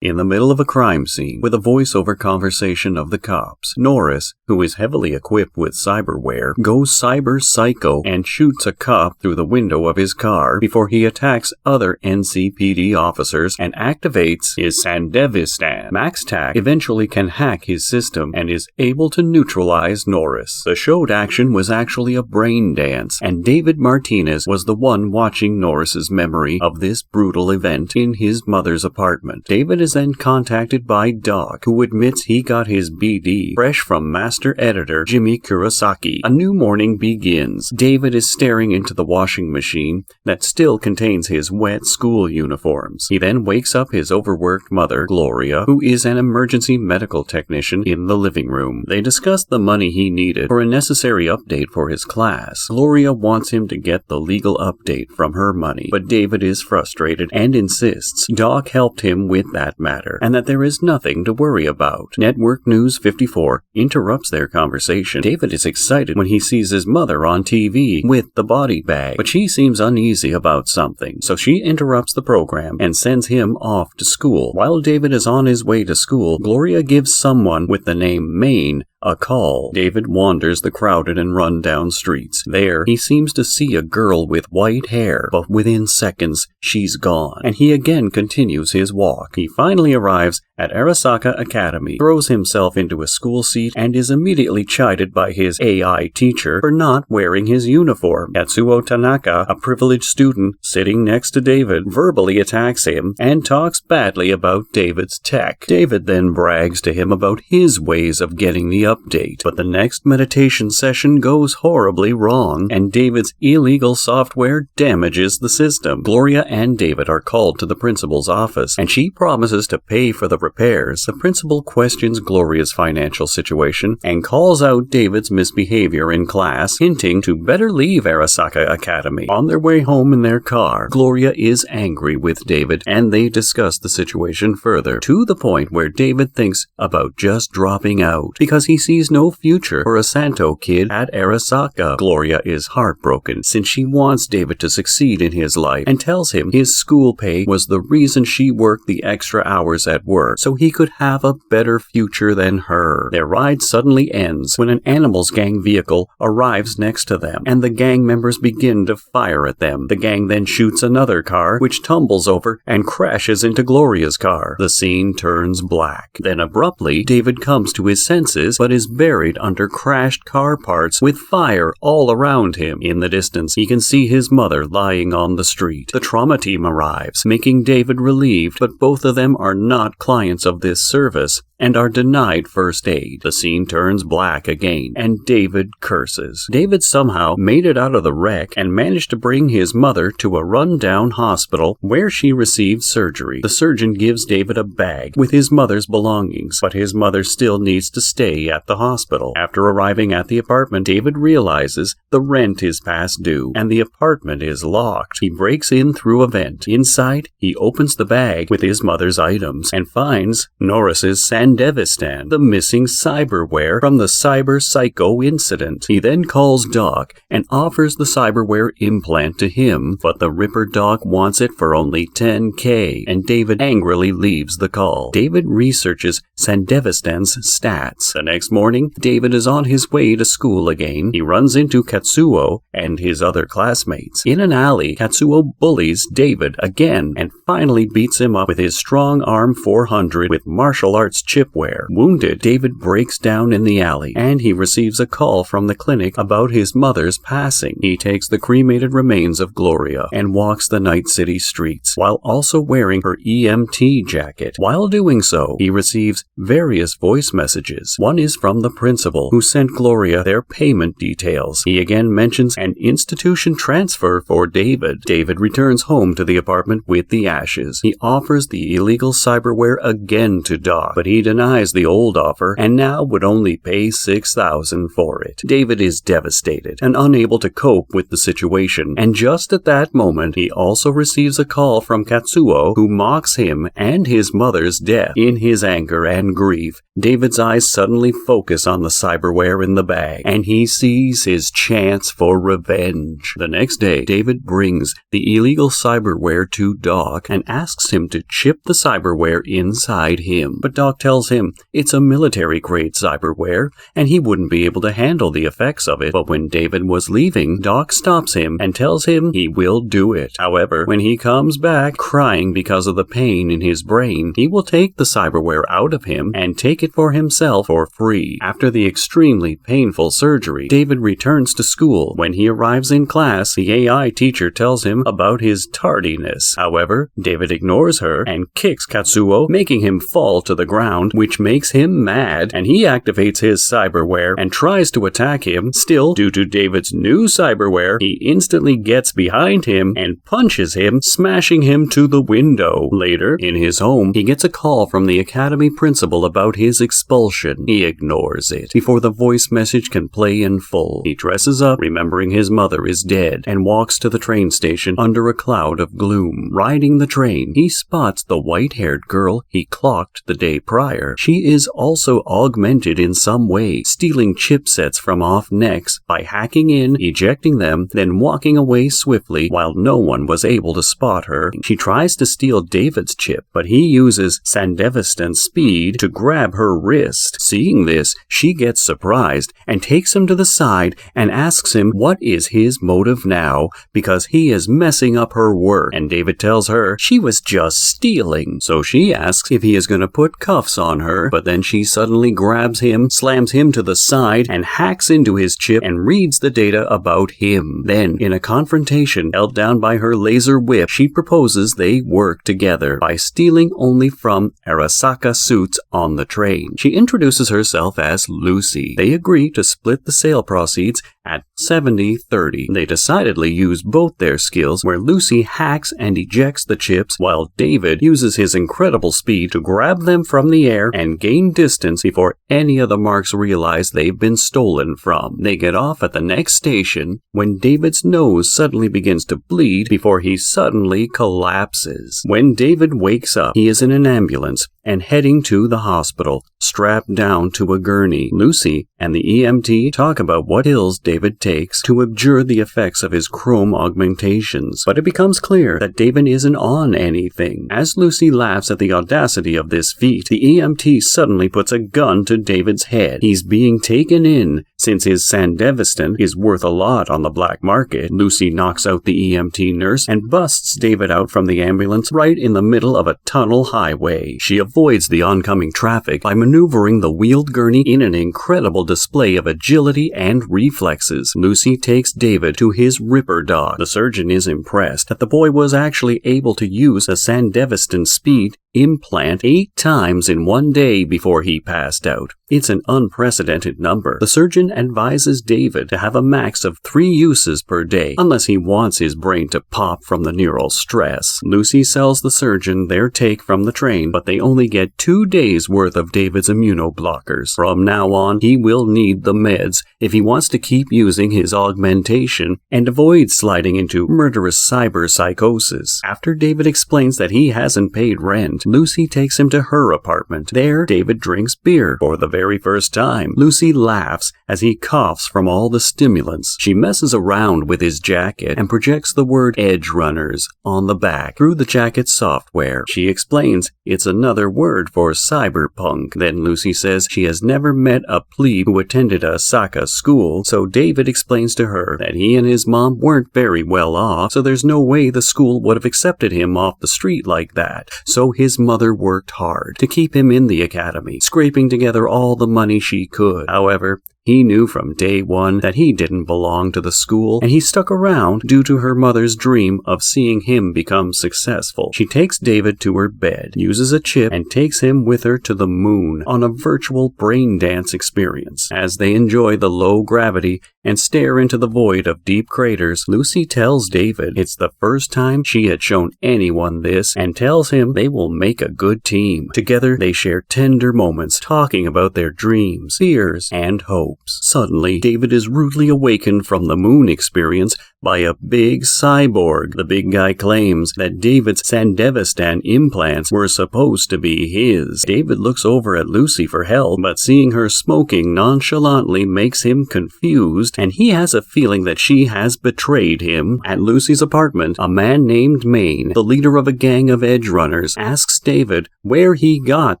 In the middle of a crime scene, with a voiceover conversation of the cops, Norris, who is heavily equipped with cyberware, goes cyberpsycho and shoots a cop through the window of his car before he attacks other NCPD officers and activates his Sandevistan. Max Tack eventually can hack his system and is able to neutralize Norris. The showed action was actually a brain dance, and David Martinez was the one watching Norris's memory of this brutal event in his mother's apartment. David is then contacted by Doc, who admits he got his BD fresh from master editor Jimmy Kurosaki. A new morning begins. David is staring into the washing machine that still contains his wet school uniforms. He then wakes up his overworked mother, Gloria, who is an emergency medical technician, in the living room. They discuss the money he needed for a necessary update for his class. Gloria wants him to get the legal update from her money, but David is frustrated and insists Doc helped him with that matter, and that there is nothing to worry about. Network News 54 interrupts their conversation. David is excited when he sees his mother on TV with the body bag, but she seems uneasy about something, so she interrupts the program and sends him off to school. While David is on his way to school, Gloria gives someone with the name Maine a call. David wanders the crowded and run-down streets. There, he seems to see a girl with white hair, but within seconds, she's gone, and he again continues his walk. He finally arrives at Arasaka Academy, throws himself into a school seat, and is immediately chided by his AI teacher for not wearing his uniform. Katsuo Tanaka, a privileged student sitting next to David, verbally attacks him and talks badly about David's tech. David then brags to him about his ways of getting the update, but the next meditation session goes horribly wrong, and David's illegal software damages the system. Gloria and David are called to the principal's office, and she promises to pay for the repairs. The principal questions Gloria's financial situation and calls out David's misbehavior in class, hinting to better leave Arasaka Academy. On their way home in their car, Gloria is angry with David, and they discuss the situation further, to the point where David thinks about just dropping out, because he sees no future for a Santo kid at Arasaka. Gloria is heartbroken, since she wants David to succeed in his life, and tells him his school pay was the reason she worked the extra hours at work, so he could have a better future than her. Their ride suddenly ends when an Animals Gang vehicle arrives next to them, and the gang members begin to fire at them. The gang then shoots another car, which tumbles over and crashes into Gloria's car. The scene turns black. Then abruptly, David comes to his senses, but is buried under crashed car parts with fire all around him. In the distance, he can see his mother lying on the street. The trauma team arrives, making David relieved, but both of them are not clients of this service and are denied first aid. The scene turns black again, and David curses. David somehow made it out of the wreck and managed to bring his mother to a run-down hospital where she received surgery. The surgeon gives David a bag with his mother's belongings, but his mother still needs to stay at the hospital. After arriving at the apartment, David realizes the rent is past due, and the apartment is locked. He breaks in through a vent. Inside, he opens the bag with his mother's items and finds Norris's Sandevistan, the missing cyberware from the cyberpsycho incident. He then calls Doc and offers the cyberware implant to him, but the Ripper Doc wants it for only $10,000, and David angrily leaves the call. David researches Sandevistan's stats. The next morning, David is on his way to school again. He runs into Katsuo and his other classmates. In an alley, Katsuo bullies David again and finally beats him up with his strong arm 400 with martial arts chipware. Wounded, David breaks down in the alley, and he receives a call from the clinic about his mother's passing. He takes the cremated remains of Gloria and walks the night city streets, while also wearing her EMT jacket. While doing so, he receives various voice messages. One is from the principal, who sent Gloria their payment details. He again mentions an institution transfer for David. David returns home to the apartment with the ashes. He offers the illegal cyberware again to Doc, but he denies the old offer and now would only pay $6,000 for it. David is devastated and unable to cope with the situation, and just at that moment, he also receives a call from Katsuo, who mocks him and his mother's death. In his anger and grief, David's eyes suddenly focus on the cyberware in the bag, and he sees his chance for revenge. The next day, David brings the illegal cyberware to Doc and asks him to chip the cyberware inside him. But Doc tells him it's a military-grade cyberware, and he wouldn't be able to handle the effects of it. But when David was leaving, Doc stops him and tells him he will do it. However, when he comes back crying because of the pain in his brain, he will take the cyberware out of him and take it for himself for free. After the extremely painful surgery, David returns to school. When he arrives in class, the AI teacher tells him about his tardiness. However, David ignores her and kicks Katsuo, making him fall to the ground, which makes him mad, and he activates his cyberware and tries to attack him. Still, due to David's new cyberware, he instantly gets behind him and punches him, smashing him to the window. Later, in his home, he gets a call from the academy principal about his expulsion. He ignores it before the voice message can play in full. He dresses up, remembering his mother is dead, and walks to the train station under a cloud of gloom. Riding the train, he spots the white-haired girl he clocked the day prior. She is also augmented in some way, stealing chipsets from off necks by hacking in, ejecting them, then walking away swiftly while no one was able to spot her. She tries to steal David's chip, but he uses Sandevistan speed to grab her wrist. Seeing this, she gets surprised and takes him to the side and asks him what is his motive now, because he is messing up her work, and David tells her she was just stealing. So she asks if he is going to put cuffs on her, but then she suddenly grabs him, slams him to the side, and hacks into his chip and reads the data about him. Then, in a confrontation held down by her laser whip, she proposes they work together by stealing only from Arasaka suits on the train. She introduces herself as Lucy. They agree to split the sale proceeds at 70-30. They decidedly use both their skills, where Lucy hacks and ejects the chips, while David uses his incredible speed to grab them from the air and gain distance before any of the marks realize they've been stolen from. They get off at the next station when David's nose suddenly begins to bleed before he suddenly collapses. When David wakes up, he is in an ambulance and heading to the hospital, strapped down to a gurney. Lucy and the EMT talk about what pills David takes to abjure the effects of his chrome augmentations, but it becomes clear that David isn't on anything. As Lucy laughs at the audacity of this feat, the EMT suddenly puts a gun to David's head. He's being taken in. Since his Sandevistan is worth a lot on the black market, Lucy knocks out the EMT nurse and busts David out from the ambulance right in the middle of a tunnel highway. She avoids the oncoming traffic by maneuvering the wheeled gurney in an incredible display of agility and reflexes. Lucy takes David to his Ripper dog. The surgeon is impressed that the boy was actually able to use a Sandevistan speed implant 8 times in one day before he passed out. It's an unprecedented number. The surgeon advises David to have a max of 3 uses per day, unless he wants his brain to pop from the neural stress. Lucy sells the surgeon their take from the train, but they only get 2 days worth of David's immunoblockers. From now on, he will need the meds if he wants to keep using his augmentation and avoid sliding into murderous cyberpsychosis. After David explains that he hasn't paid rent, Lucy takes him to her apartment. There, David drinks beer for the very first time. Lucy laughs as he coughs from all the stimulants. She messes around with his jacket and projects the word Edgerunners on the back through the jacket's software. She explains it's another word for cyberpunk. Then Lucy says she has never met a plebe who attended a Arasaka school, so David explains to her that he and his mom weren't very well off, so there's no way the school would have accepted him off the street like that. So his mother worked hard to keep him in the academy, scraping together all the money she could. However, he knew from day one that he didn't belong to the school, and he stuck around due to her mother's dream of seeing him become successful. She takes David to her bed, uses a chip, and takes him with her to the moon on a virtual brain dance experience. As they enjoy the low gravity and stare into the void of deep craters, Lucy tells David it's the first time she had shown anyone this, and tells him they will make a good team. Together, they share tender moments talking about their dreams, fears, and hope. hopes. Suddenly, David is rudely awakened from the moon experience by a big cyborg. The big guy claims that David's Sandevistan implants were supposed to be his. David looks over at Lucy for help, but seeing her smoking nonchalantly makes him confused, and he has a feeling that she has betrayed him. At Lucy's apartment, a man named Maine, the leader of a gang of edgerunners, asks David where he got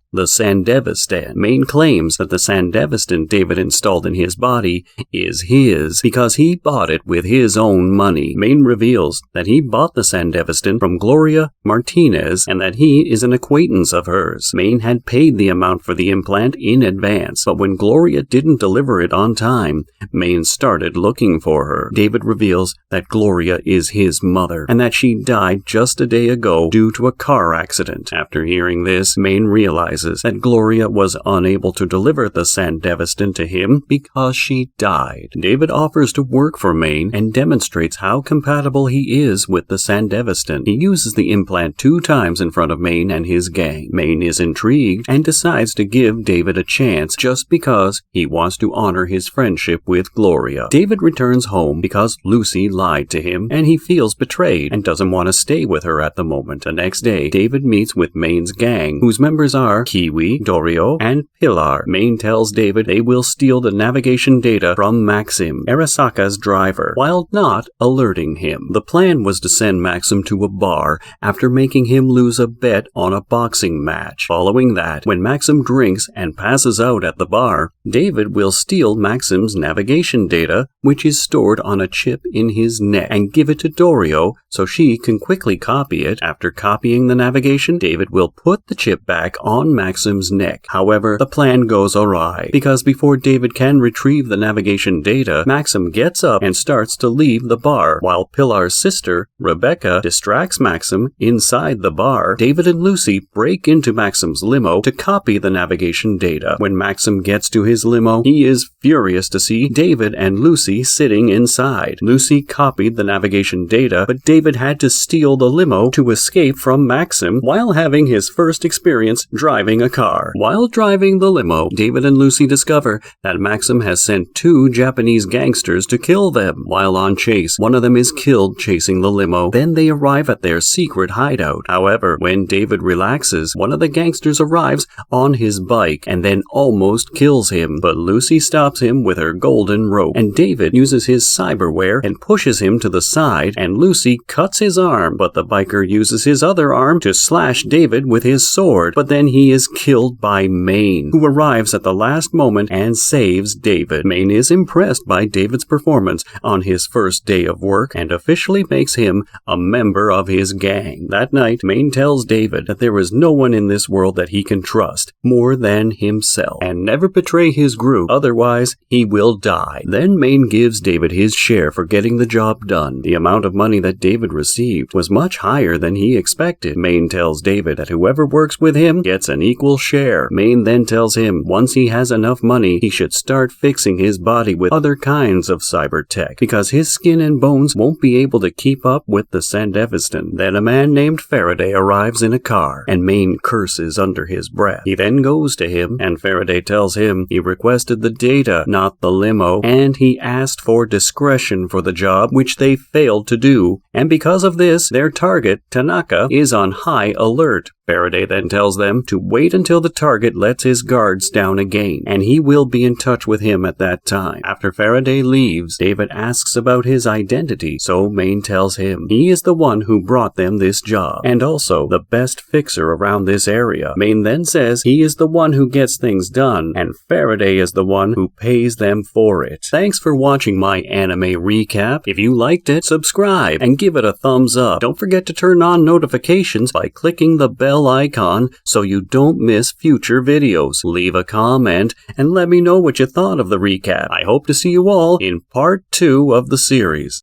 the Sandevistan. Maine claims that the Sandevistan David installed in his body is his because he bought it with his own money. Maine reveals that he bought the Sandevistan from Gloria Martinez and that he is an acquaintance of hers. Maine had paid the amount for the implant in advance, but when Gloria didn't deliver it on time, Maine started looking for her. David reveals that Gloria is his mother and that she died just a day ago due to a car accident. After hearing this, Maine realizes that Gloria was unable to deliver the Sandevistan to him because she died. David offers to work for Maine and demonstrates how compatible he is with the Sandevistan. He uses the implant 2 times in front of Maine and his gang. Maine is intrigued and decides to give David a chance just because he wants to honor his friendship with Gloria. David returns home because Lucy lied to him and he feels betrayed and doesn't want to stay with her at the moment. The next day, David meets with Maine's gang, whose members are Kiwi, Dorio, and Pilar. Maine tells David they will steal the navigation data from Maxim, Arasaka's driver, while not alerting him. The plan was to send Maxim to a bar after making him lose a bet on a boxing match. Following that, when Maxim drinks and passes out at the bar, David will steal Maxim's navigation data, which is stored on a chip in his neck, and give it to Dorio so she can quickly copy it. After copying the navigation, David will put the chip back on Maxim's neck. However, the plan goes awry, because before David can retrieve the navigation data, Maxim gets up and starts to leave the bar. While Pilar's sister, Rebecca, distracts Maxim inside the bar, David and Lucy break into Maxim's limo to copy the navigation data. When Maxim gets to his limo, he is furious to see David and Lucy sitting inside. Lucy copied the navigation data, but David had to steal the limo to escape from Maxim while having his first experience driving a car. While driving the limo, David and Lucy discover that Maxim has sent 2 Japanese gangsters to kill them. While on chase, one of them is killed chasing the limo. Then they arrive at their secret hideout. However, when David relaxes, one of the gangsters arrives on his bike and then almost kills him. But Lucy stops him with her golden rope, and David uses his cyberware and pushes him to the side, and Lucy cuts his arm, but the biker uses his other arm to slash David with his sword. But then he is killed by Maine, who arrives at the last moment and saves David. Maine is impressed by David's performance on his first day of work and officially makes him a member of his gang. That night, Maine tells David that there is no one in this world that he can trust more than himself, and never betray his group, otherwise he will die. Then Maine gives David his share for getting the job done. The amount of money that David received was much higher than he expected. Maine tells David that whoever works with him gets an equal share. Maine then tells him once he has enough money, he should start fixing his body with other kinds of cyber tech, because his skin and bones won't be able to keep up with the Sandevistan. Then a man named Faraday arrives in a car, and Maine curses under his breath. He then goes to him, and Faraday tells him he requested the data, not the limo, and he asked for discretion for the job, which they failed to do, and because of this, their target, Tanaka, is on high alert. Faraday then tells them to wait until the target lets his guards down again, and he will be in touch with him at that time. After Faraday leaves, David asks about his identity, so Maine tells him he is the one who brought them this job, and also the best fixer around this area. Maine then says he is the one who gets things done, and Faraday is the one who pays them for it. Thanks for watching my anime recap. If you liked it, subscribe and give it a thumbs up. Don't forget to turn on notifications by clicking the bell icon so you don't miss future videos. Leave a comment and let me know what you thought of the recap. I hope to see you all in part 2 of the series.